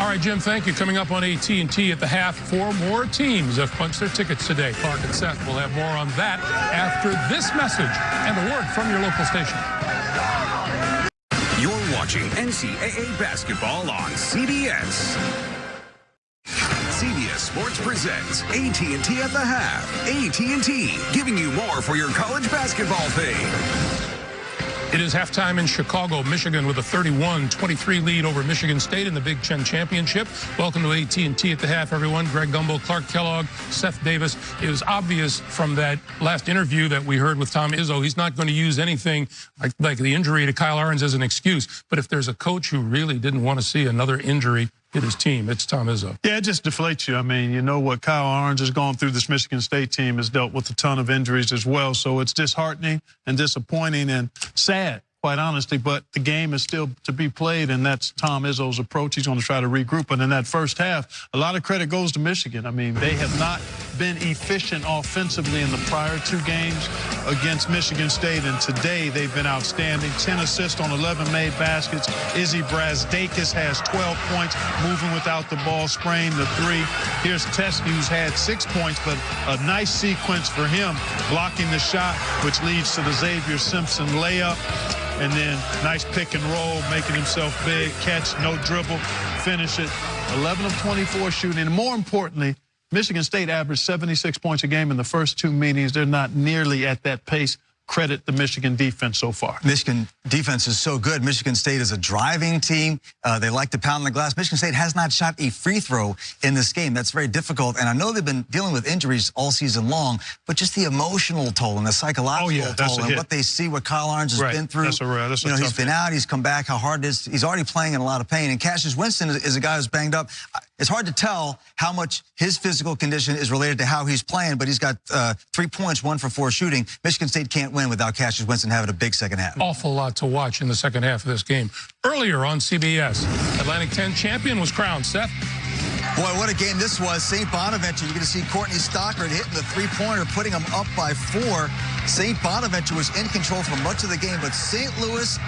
All right, Jim, thank you. Coming up on AT&T at the half, 4 more teams have punched their tickets today. Clark and Seth will have more on that after this message and a word from your local station. You're watching NCAA basketball on CBS. CBS Sports presents AT&T at the half. AT&T, giving you more for your college basketball fame. It is halftime in Chicago, Michigan, with a 31-23 lead over Michigan State in the Big Ten Championship. Welcome to AT&T at the half, everyone. Greg Gumbel, Clark Kellogg, Seth Davis. It was obvious from that last interview that we heard with Tom Izzo, he's not going to use anything like the injury to Kyle Ahrens as an excuse. But if there's a coach who really didn't want to see another injury hit his team, it's Tom Izzo. Yeah, it just deflates you. I mean, you know what Kyle Ahrens has gone through. This Michigan State team has dealt with a ton of injuries as well. So it's disheartening and disappointing and sad, quite honestly. But the game is still to be played, and that's Tom Izzo's approach. He's going to try to regroup. And in that first half, a lot of credit goes to Michigan. I mean, they have not been efficient offensively in the prior 2 games against Michigan State, and today they've been outstanding. 10 assists on 11 made baskets. Izzy Brazdakis has 12 points, moving without the ball, spraying the 3. Here's Teske, who's had 6 points, but a nice sequence for him, blocking the shot, which leads to the Xavier Simpson layup. And then nice pick and roll, making himself big, catch, no dribble, finish it. 11 of 24 shooting. And more importantly, Michigan State averaged 76 points a game in the first 2 meetings. They're not nearly at that pace. Credit the Michigan defense so far. Michigan defense is so good. Michigan State is a driving team. They like to pound the glass. Michigan State has not shot a free throw in this game. That's very difficult. And I know they've been dealing with injuries all season long, but just the emotional toll and the psychological toll and what they see, what Kyle Ahrens has been through. That's you know, he's been out, he's come back, how hard it is. He's already playing in a lot of pain. And Cassius Winston is a guy who's banged up. It's hard to tell how much his physical condition is related to how he's playing, but he's got 3 points, 1 for 4 shooting. Michigan State can't win without Cassius Winston having a big second half. Awful lot to watch in the second half of this game. Earlier on CBS, Atlantic 10 champion was crowned. Seth? Boy, what a game this was. St. Bonaventure, you're going to see Courtney Stockard hitting the 3-pointer, putting them up by 4. St. Bonaventure was in control for much of the game, but St. Louis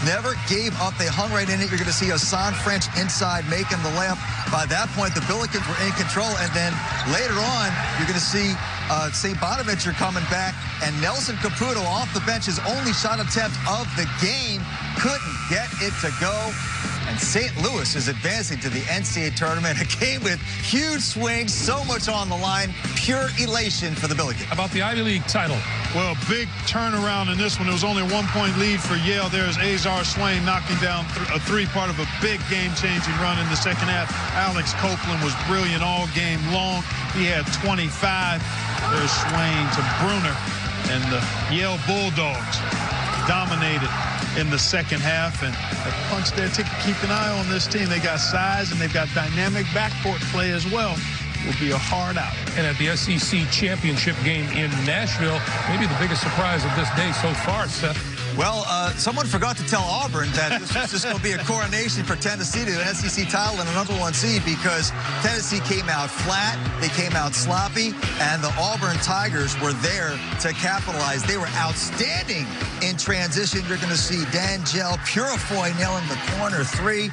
never gave up. They hung right in it. You're going to see Hassan French inside making the layup. By that point, the Billikens were in control. And then later on, you're going to see St. Bonaventure coming back. And Nelson Caputo off the bench, his only shot attempt of the game, couldn't get it to go. And St. Louis is advancing to the NCAA tournament. A game with huge swings, so much on the line. Pure elation for the Billikens. How about the Ivy League title? Well, big turnaround in this one. It was only a 1-point lead for Yale. There's Azar Swain knocking down a 3, part of a big game-changing run in the second half. Alex Copeland was brilliant all game long. He had 25. There's Swain to Bruner. And the Yale Bulldogs dominated in the second half and have punched their ticket. Keep an eye on this team. They got size and they've got dynamic backcourt play as well. Will be a hard out. And at the SEC championship game in Nashville, maybe the biggest surprise of this day so far, Seth. Well, someone forgot to tell Auburn that this was just going to be a coronation for Tennessee to an SEC title and a #1 seed, because Tennessee came out flat, they came out sloppy, and the Auburn Tigers were there to capitalize. They were outstanding in transition. You're going to see D'Angelo Purifoy nailing the corner 3.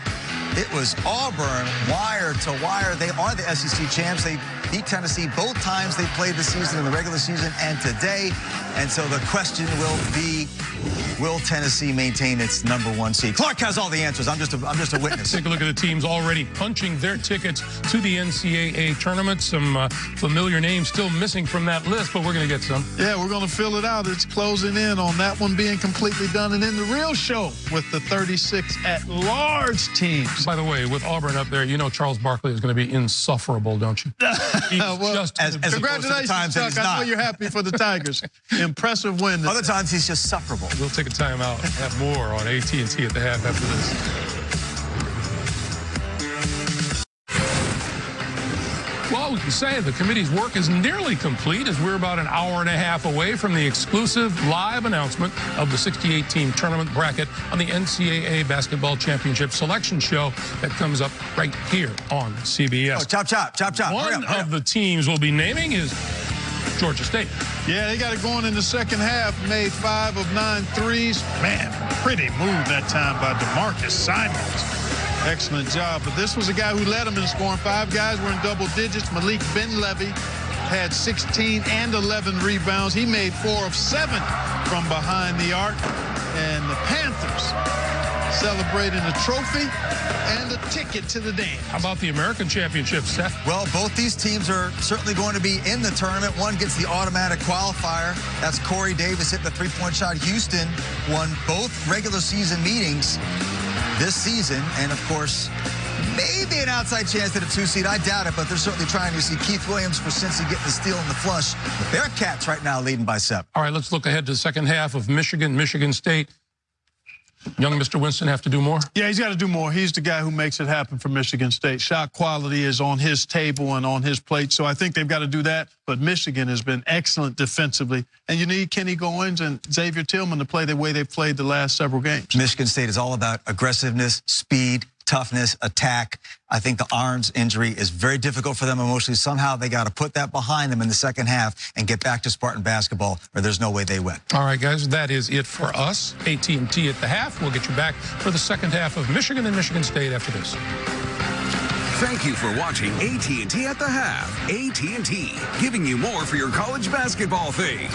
It was Auburn wire to wire. They are the SEC champs. They beat Tennessee both times they played the season, in the regular season and today. And so the question will be, will Tennessee maintain its #1 seed? Clark has all the answers. I'm just a witness. Take a look at the teams already punching their tickets to the NCAA tournament. Some familiar names still missing from that list, but we're going to get some. Yeah, we're going to fill it out. It's closing in on that one being completely done. And then the real show with the 36 at-large teams. By the way, with Auburn up there, you know Charles Barkley is going to be insufferable, don't you? Well, just as congratulations, Chuck. I know you're happy for the Tigers. Impressive win. Other times he's just sufferable. We'll take a timeout and have more on AT&T at the half after this. Well, we can say the committee's work is nearly complete, as we're about an hour and a half away from the exclusive live announcement of the 68-team tournament bracket on the NCAA Basketball Championship Selection Show that comes up right here on CBS. Oh, chop, chop, chop, chop. One of the teams we'll be naming is Georgia State. Yeah, they got it going in the second half. Made 5 of 9 threes. Man, pretty move that time by DeMarcus Simons. Excellent job. But this was a guy who led them in scoring. 5 guys were in double digits. Malik Ben-Levy had 16 and 11 rebounds. He made 4 of 7 from behind the arc. And the Panthers celebrating a trophy and a ticket to the dance. How about the American Championship, Seth? Well, both these teams are certainly going to be in the tournament. One gets the automatic qualifier. That's Corey Davis hitting the three-point shot. Houston won both regular season meetings this season. And, of course, maybe an outside chance at a 2 seed. I doubt it, but they're certainly trying to see Keith Williams for Cincy getting the steal in the flush. The Bearcats right now leading by 7. All right, let's look ahead to the second half of Michigan State. Young Mr. Winston have to do more? Yeah, he's got to do more. He's the guy who makes it happen for Michigan State. Shot quality is on his table and on his plate, so I think they've got to do that. But Michigan has been excellent defensively, and you need Kenny Goins and Xavier Tillman to play the way they've played the last several games. Michigan State is all about aggressiveness, speed, toughness, attack. I think the Arns injury is very difficult for them emotionally. Somehow they got to put that behind them in the second half and get back to Spartan basketball, or there's no way they win. All right, guys, that is it for us. AT&T at the half. We'll get you back for the second half of Michigan and Michigan State after this. Thank you for watching AT&T at the half. AT&T, giving you more for your college basketball fame.